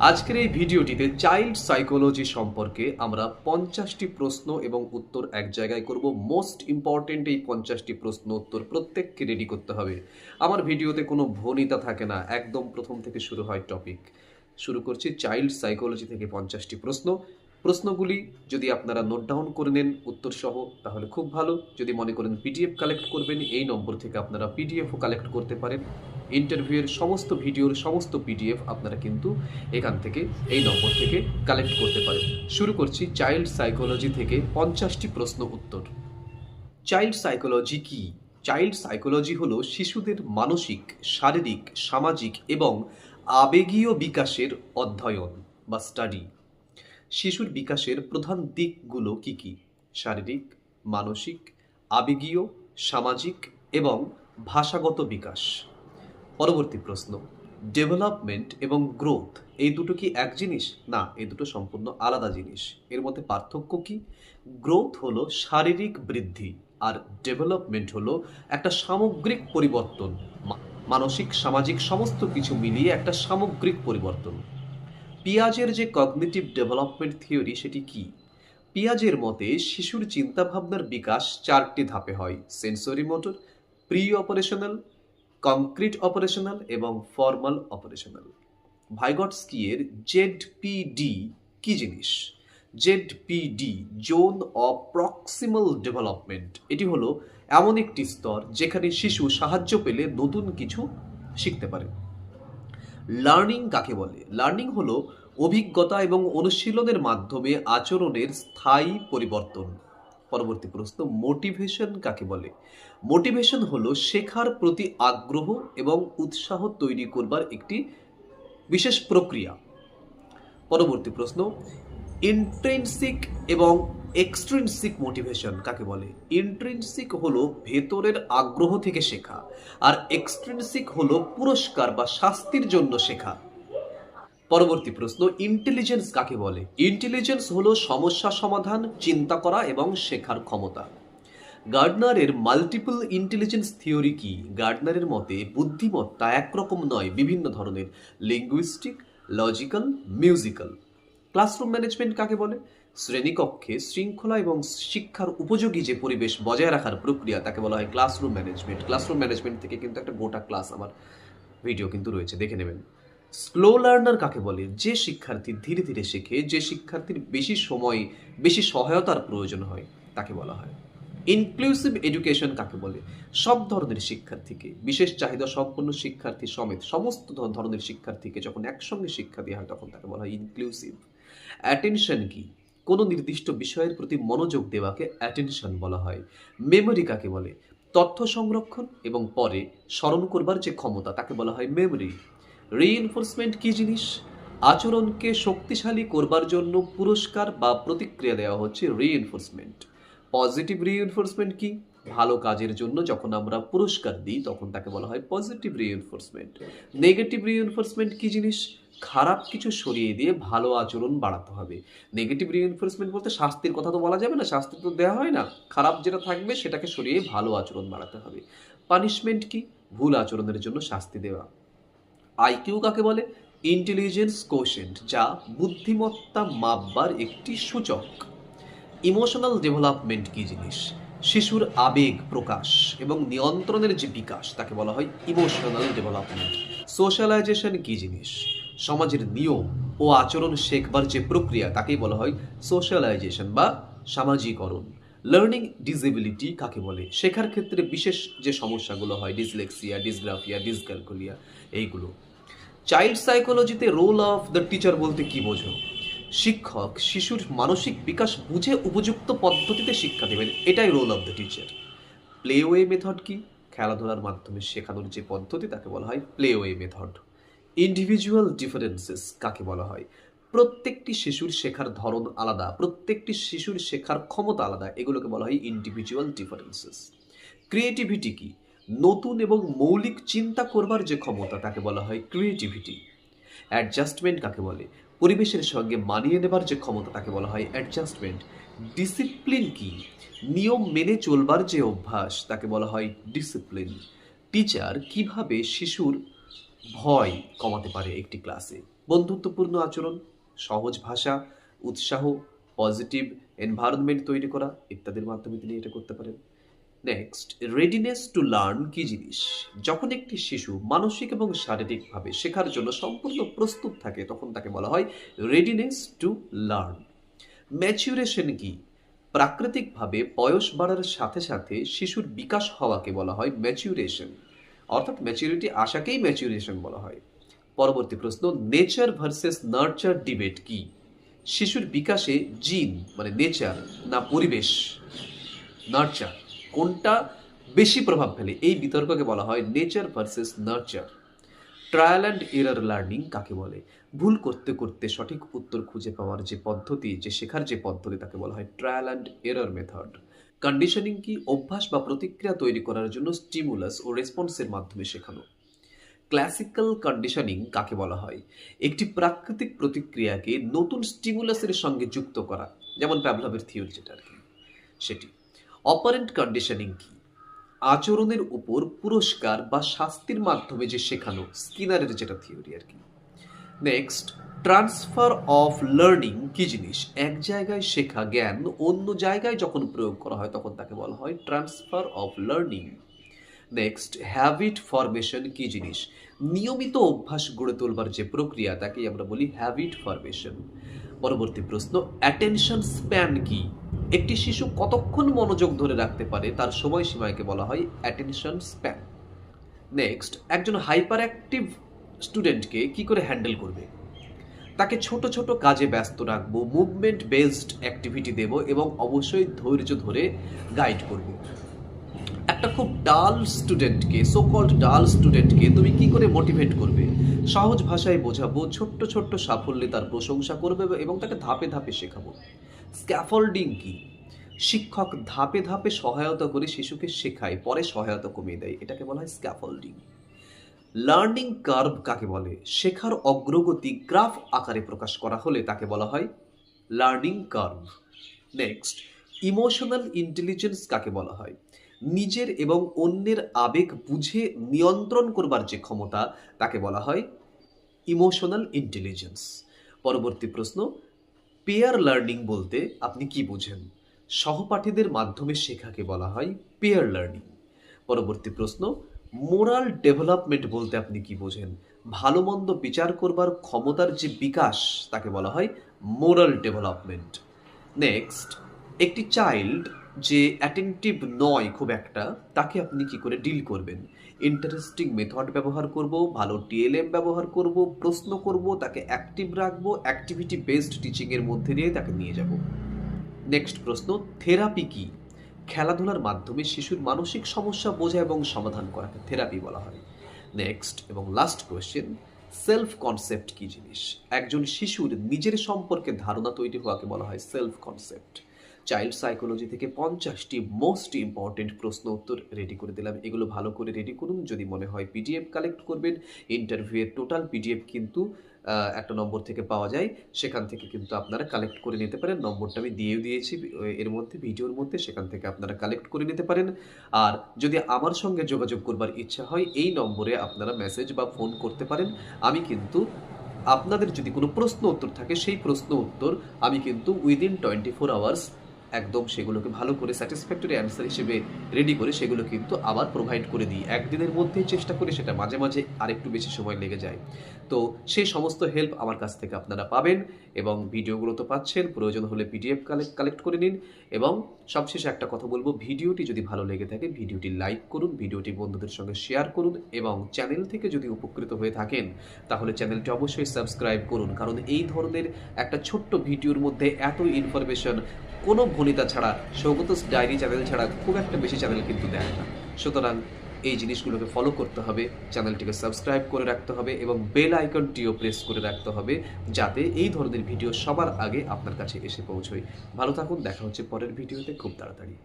আজকের এই ভিডিওটিতে চাইল্ড সাইকোলজি সম্পর্কে আমরা 50টি প্রশ্ন এবং উত্তর এক জায়গায় করব। মোস্ট ইম্পর্টেন্ট এই 50টি প্রশ্ন উত্তর প্রত্যেককে রেডি করতে হবে। আমার ভিডিওতে কোনো ভনিতা থাকে না, একদম প্রথম থেকে শুরু হয় টপিক। শুরু করছি চাইল্ড সাইকোলজি থেকে 50টি প্রশ্ন। প্রশ্নগুলি যদি আপনারা নোট ডাউন করে নেন উত্তর সহ তাহলে খুব ভালো। যদি মনে করেন পিডিএফ কালেক্ট করবেন, এই নম্বর থেকে আপনারা পিডিএফও কালেক্ট করতে পারেন। ইন্টারভিউয়ের সমস্ত ভিডিওর সমস্ত পিডিএফ আপনারা কিন্তু এখান থেকে এই নম্বর থেকে কালেক্ট করতে পারেন। শুরু করছি চাইল্ড সাইকোলজি থেকে 50টি প্রশ্ন উত্তর। চাইল্ড সাইকোলজি কি? চাইল্ড সাইকোলজি হলো শিশুদের মানসিক, শারীরিক, সামাজিক এবং আবেগীয় বিকাশের অধ্যয়ন বা স্টাডি। শিশুর বিকাশের প্রধান দিকগুলো কি কি? শারীরিক, মানসিক, আবেগীয়, সামাজিক এবং ভাষাগত বিকাশ। পরবর্তী প্রশ্ন, ডেভেলপমেন্ট এবং গ্রোথ এই দুটো কি এক জিনিস? না, এই দুটো সম্পূর্ণ আলাদা জিনিস। এর মধ্যে পার্থক্য কি? গ্রোথ হলো শারীরিক বৃদ্ধি আর ডেভেলপমেন্ট হলো একটা সামগ্রিক পরিবর্তন, মানসিক, সামাজিক সমস্ত কিছু মিলিয়ে একটা সামগ্রিক পরিবর্তন। পিয়াজের যে কগনিটিভ ডেভেলপমেন্ট থিওরি সেটি কি? পিয়াজের মতে শিশুর চিন্তাভাবনার বিকাশ 4টি ধাপে হয়: sensory motor, pre operational, concrete operational এবং ফর্মাল অপারেশনাল। ভাইগটস্কিয়ের জেডপিডি কি জিনিস? ZPD, zone of proximal development, এটি হলো এমন একটি স্তর যেখানে শিশু সাহায্য পেলে নতুন কিছু শিখতে পারে। লার্নিং কাকে বলে? লার্নিং হলো অভিজ্ঞতা এবং অনুশীলনের মাধ্যমে আচরণের স্থায়ী পরিবর্তন। পরবর্তী প্রশ্ন, মোটিভেশন কাকে বলে? মোটিভেশন হলো শেখার প্রতি আগ্রহ এবং উৎসাহ তৈরি করবার একটি বিশেষ প্রক্রিয়া। পরবর্তী প্রশ্ন, ইন্ট্রিনসিক এবং এক্সট্রিনসিক মোটিভেশন কাকে বলে? ইন্ট্রিনসিক হলো ভেতরের আগ্রহ থেকে শেখা, আর এক্সট্রিনসিক হলো পুরস্কার বা শাস্তির জন্য শেখা। পরবর্তী প্রশ্ন, ইন্টেলিজেন্স কাকে বলে? ইন্টেলিজেন্স হলো সমস্যা সমাধান, চিন্তা করা এবং শেখার ক্ষমতা। গার্ডনারের মাল্টিপল ইন্টেলিজেন্স থিওরি কি? গার্ডনারের মতে বুদ্ধিমত্তা একরকম নয়, বিভিন্ন ধরনের: linguistic, logical, musical. Classroom management কাকে বলে? শ্রেণীকক্ষে শৃঙ্খলা এবং শিক্ষার উপযোগী যে পরিবেশ বজায় রাখার প্রক্রিয়া তাকে বলা হয় ক্লাসরুম ম্যানেজমেন্ট। ক্লাসরুম ম্যানেজমেন্ট থেকে কিন্তু একটা গোটা ক্লাস আমার ভিডিও কিন্তু রয়েছে, দেখে নেবেন। স্লো লার্নার কাকে বলে? যে শিক্ষার্থী ধীরে ধীরে শেখে, যে শিক্ষার্থীর বেশি সময়, বেশি সহায়তার প্রয়োজন হয় তাকে বলা হয়। ইনক্লুসিভ এডুকেশন কাকে বলে? সব ধরনের শিক্ষার্থীকে, বিশেষ চাহিদা সম্পন্ন শিক্ষার্থী সমেত সমস্ত ধরনের শিক্ষার্থীকে যখন একসঙ্গে শিক্ষা দেওয়া হয় তখন তাকে বলা হয় ইনক্লুসিভ। অ্যাটেনশন কি? কোনো নির্দিষ্ট বিষয়ের প্রতি মনোযোগ দেওয়াকে অ্যাটেনশন বলা হয়। মেমোরি কাকে বলে? তথ্য সংরক্ষণ এবং পরে স্মরণ করবার যে ক্ষমতা তাকে বলা হয় মেমোরি। রিইনফোর্সমেন্ট কি জিনিস? আচরণকে শক্তিশালী করবার জন্য পুরস্কার বা প্রতিক্রিয়া দেওয়া হচ্ছে রিইনফোর্সমেন্ট। পজিটিভ রিইনফোর্সমেন্ট কি? ভালো কাজের জন্য যখন আমরা পুরস্কার দিই তখন তাকে বলা হয় পজিটিভ রিইনফোর্সমেন্ট। নেগেটিভ রিইনফোর্সমেন্ট কি জিনিস? খারাপ কিছু সরিয়ে দিয়ে ভালো আচরণ বাড়াতে হবে। নেগেটিভ রিইনফোর্সমেন্ট বলতে শাস্তির কথা তো বলা যাবে না, শাস্তি তো দেওয়া হয় না, খারাপ যেটা থাকবে সেটাকে সরিয়ে ভালো আচরণ বাড়াতে হবে। পানিশমেন্ট কি? ভুল আচরণের জন্য শাস্তি দেওয়া। আইকিউ কাকে বলে? ইন্টেলিজেন্স কোশেন্ট, যা বুদ্ধিমত্তা মাপবার একটি সূচক। ইমোশনাল ডেভেলপমেন্ট কি জিনিস? শিশুর আবেগ প্রকাশ এবং নিয়ন্ত্রণের যে বিকাশ তাকে বলা হয় ইমোশনাল ডেভেলপমেন্ট। সোশ্যালাইজেশন কি জিনিস? সমাজের নিয়ম ও আচরণ শেখবার যে প্রক্রিয়া তাকেই বলা হয় সোশ্যালাইজেশন বা সামাজিকরণ। লার্নিং ডিসেবিলিটি কাকে বলে? শেখার ক্ষেত্রে বিশেষ যে সমস্যাগুলো হয়, ডিসলেক্সিয়া, ডিসগ্রাফিয়া, ডিসক্যালকুলিয়া, এইগুলো। চাইল্ড সাইকোলজিতে রোল অফ দ্য টিচার বলতে কি বোঝো? শিক্ষক শিশুর মানসিক বিকাশ বুঝে উপযুক্ত পদ্ধতিতে শিক্ষা দেবেন, এটাই role of the teacher. Play way method কি? খেলাধুলার মাধ্যমে শেখানোর যে পদ্ধতি তাকে বলা হয় play way method. Individual differences কাকে বলা হয়? প্রত্যেকটি শিশুর শেখার ধরন আলাদা, প্রত্যেকটি শিশুর শেখার ক্ষমতা আলাদা, এগুলোকে বলা হয় ইন্ডিভিজুয়াল ডিফারেন্সেস। ক্রিয়েটিভিটি কি? নতুন এবং মৌলিক চিন্তা করবার যে ক্ষমতা তাকে বলা হয় ক্রিয়েটিভিটি। অ্যাডজাস্টমেন্ট কাকে বলে? পরিবেশের সঙ্গে মানিয়ে নেবার যে ক্ষমতা তাকে বলা হয় অ্যাডজাস্টমেন্ট। ডিসিপ্লিন কি? নিয়ম মেনে চলবার যে অভ্যাস তাকে বলা হয় ডিসিপ্লিন। টিচার কিভাবে শিশুর ভয় কমাতে পারে একটি ক্লাসে? বন্ধুত্বপূর্ণ আচরণ, সহজ ভাষা, উৎসাহ, পজিটিভ এনভায়রনমেন্ট তৈরি করা ইত্যাদির মাধ্যমে তিনি এটা করতে পারেন। নেক্সট, রেডিনেস টু লার্ন কি জিনিস? যখন একটি শিশু মানসিক এবং শারীরিকভাবে শেখার জন্য সম্পূর্ণ প্রস্তুত থাকে তখন তাকে বলা হয় রেডিনেস টু লার্ন। ম্যাচুরেশন কি? প্রাকৃতিকভাবে বয়স বাড়ার সাথে সাথে শিশুর বিকাশ হওয়াকে বলা হয় ম্যাচুরেশন, অর্থাৎ ম্যাচুরিটি আসাকেই ম্যাচুরেশন বলা হয়। পরবর্তী প্রশ্ন, নেচার ভার্সেস নার্চার ডিবেট কি? শিশুর বিকাশে জিন মানে নেচার না পরিবেশ নার্চার কোনটা বেশি প্রভাব ফেলে, এই বিতর্ককে বলা হয় nature versus nurture. Trial and error learning কাকে বলে? ভুল করতে করতে সঠিক উত্তর খুঁজে পাওয়ার যে পদ্ধতি, যে শেখার যে পদ্ধতি তাকে বলা হয় trial and error method. Conditioning কি? অভ্যাস বা প্রতিক্রিয়া তৈরি করার জন্য স্টিমুলাস ও রেসপন্সের মাধ্যমে শেখানো। ক্লাসিক্যাল কন্ডিশনিং কাকে বলা হয়? একটি প্রাকৃতিক প্রতিক্রিয়াকে নতুন স্টিমুলাসের সঙ্গে যুক্ত করা, যেমন প্যাভলভের থিওরি যেটা আর কি সেটি। অপারেন্ট কন্ডিশনিং কি? আচরণের উপর পুরস্কার বা শাস্তির মাধ্যমে যে শেখানো, স্কিনারের যেটা থিওরি আর কি। নেক্সট, ট্রান্সফার অফ লার্নিং কি জিনিস? এক জায়গায় শেখা জ্ঞান অন্য জায়গায় যখন প্রয়োগ করা হয় তখন তাকে বলা হয় transfer of learning. Next, habit formation কি জিনিস? নিয়মিত অভ্যাস গড়ে তোলবার যে প্রক্রিয়া তাকেই আমরা বলি হ্যাবিট ফরমেশন। পরবর্তী প্রশ্ন, অ্যাটেনশন স্প্যান কি? একটি শিশু কতক্ষণ মনোযোগ ধরে রাখতে পারে তার সময়সীমাকে বলা হয় অ্যাটেনশন স্প্যান। নেক্সট, একজন হাইপার অ্যাক্টিভ স্টুডেন্টকে কি করে হ্যান্ডেল করবে? তাকে ছোট ছোট কাজে ব্যস্ত রাখবো, মুভমেন্ট বেসড অ্যাক্টিভিটি দেব এবং অবশ্যই ধৈর্য ধরে গাইড করব। একটা খুব ডাল স্টুডেন্টকে, সো কল্ড ডাল স্টুডেন্টকে তুমি কি করে মোটিভেট করবে? সহজ ভাষায় বোঝাবো, ছোট্ট ছোট্ট সাফল্যে তার প্রশংসা করবে এবং তাকে ধাপে ধাপে শেখাবো। স্ক্যাফোল্ডিং কি? শিক্ষক ধাপে ধাপে সহায়তা করে শিশুকে শেখায়, পরে সহায়তা কমিয়ে দেয়, এটাকে বলা হয় স্ক্যাফোল্ডিং। লার্নিং কার্ভ কাকে বলে? শেখার অগ্রগতি গ্রাফ আকারে প্রকাশ করা হলে তাকে বলা হয় learning curve. Next, emotional intelligence কাকে বলা হয়? নিজের এবং অন্যের আবেগ বুঝে নিয়ন্ত্রণ করবার যে ক্ষমতা তাকে বলা হয় ইমোশনাল ইন্টেলিজেন্স। পরবর্তী প্রশ্ন, পেয়ার লার্নিং বলতে আপনি কি বোঝেন? সহপাঠীদের মাধ্যমে শেখাকে বলা হয় পেয়ার লার্নিং। পরবর্তী প্রশ্ন, মোরাল ডেভেলপমেন্ট বলতে আপনি কি বোঝেন? ভালো মন্দ বিচার করবার ক্ষমতার যে বিকাশ তাকে বলা হয় মোরাল ডেভেলপমেন্ট। নেক্সট, একটি চাইল্ড যে অ্যাটেন্টিভ নয় খুব একটা, তাকে আপনি কি করে ডিল করবেন? ইন্টারেস্টিং মেথড ব্যবহার করব, ভালো টিএলএম ব্যবহার করব, প্রশ্ন করব, তাকে অ্যাক্টিভ রাখবো, অ্যাক্টিভিটি বেসড টিচিংয়ের মধ্যে দিয়ে তাকে নিয়ে যাব। নেক্সট প্রশ্ন, থেরাপি কি? খেলাধুলার মাধ্যমে শিশুর মানসিক সমস্যা বোঝা এবং সমাধান করাকে থেরাপি বলা হয়। নেক্সট এবং লাস্ট কোয়েশ্চেন, সেলফ কনসেপ্ট কি জিনিস? একজন শিশুর নিজের সম্পর্কে ধারণা তৈরি হওয়াকে বলা হয় সেলফ কনসেপ্ট। চাইল্ড সাইকোলজি থেকে 50টি মোস্ট ইম্পর্টেন্ট প্রশ্ন উত্তর রেডি করে দিলাম, এগুলো ভালো করে রেডি করুন। যদি মনে হয় পিডিএফ কালেক্ট করবেন, ইন্টারভিউয়ের টোটাল পিডিএফ কিন্তু একটা নম্বর থেকে পাওয়া যায়, সেখান থেকে কিন্তু আপনারা কালেক্ট করে নিতে পারেন। নম্বরটা আমি দিয়েও দিয়েছি এর মধ্যে, ভিডিওর মধ্যে, সেখান থেকে আপনারা কালেক্ট করে নিতে পারেন। আর যদি আমার সঙ্গে যোগাযোগ করবার ইচ্ছা হয় এই নম্বরে আপনারা মেসেজ বা ফোন করতে পারেন। আমি কিন্তু আপনাদের যদি কোনো প্রশ্ন উত্তর থাকে সেই প্রশ্ন উত্তর আমি কিন্তু উইদিন 24 আওয়ার্স একদম সেগুলোকে ভালো করে স্যাটিসফ্যাক্টরি অ্যান্সার হিসেবে রেডি করে সেগুলো কিন্তু আবার প্রোভাইড করে দিই। একদিনের মধ্যেই চেষ্টা করি, সেটা মাঝে মাঝে আরেকটু বেশি সময় লেগে যায়। তো সেই সমস্ত হেল্প আমার কাছ থেকে আপনারা পাবেন এবং ভিডিওগুলো তো পাচ্ছেন, প্রয়োজন হলে পিডিএফ কালেক্ট করে নিন। এবং সবশেষে একটা কথা বলবো, ভিডিওটি যদি ভালো লেগে থাকে ভিডিওটি লাইক করুন, ভিডিওটি বন্ধুদের সঙ্গে শেয়ার করুন এবং চ্যানেল থেকে যদি উপকৃত হয়ে থাকেন তাহলে চ্যানেলটি অবশ্যই সাবস্ক্রাইব করুন, কারণ এই ধরনের একটা ছোট্ট ভিডিওর মধ্যে এত ইনফরমেশন কোনো ভনিতা ছাড়া, সৌগত ডায়েরি চ্যানেল ছাড়া খুব একটা বেশি চ্যানেল কিন্তু দেয় না। সুতরাং এই জিনিসগুলোকে ফলো করতে হবে, চ্যানেলটিকে সাবস্ক্রাইব করে রাখতে হবে এবং বেল আইকনটিও প্রেস করে রাখতে হবে যাতে এই ধরনের ভিডিও সবার আগে আপনার কাছে এসে পৌঁছয়। ভালো থাকুন, দেখা হচ্ছে পরের ভিডিওতে খুব তাড়াতাড়ি।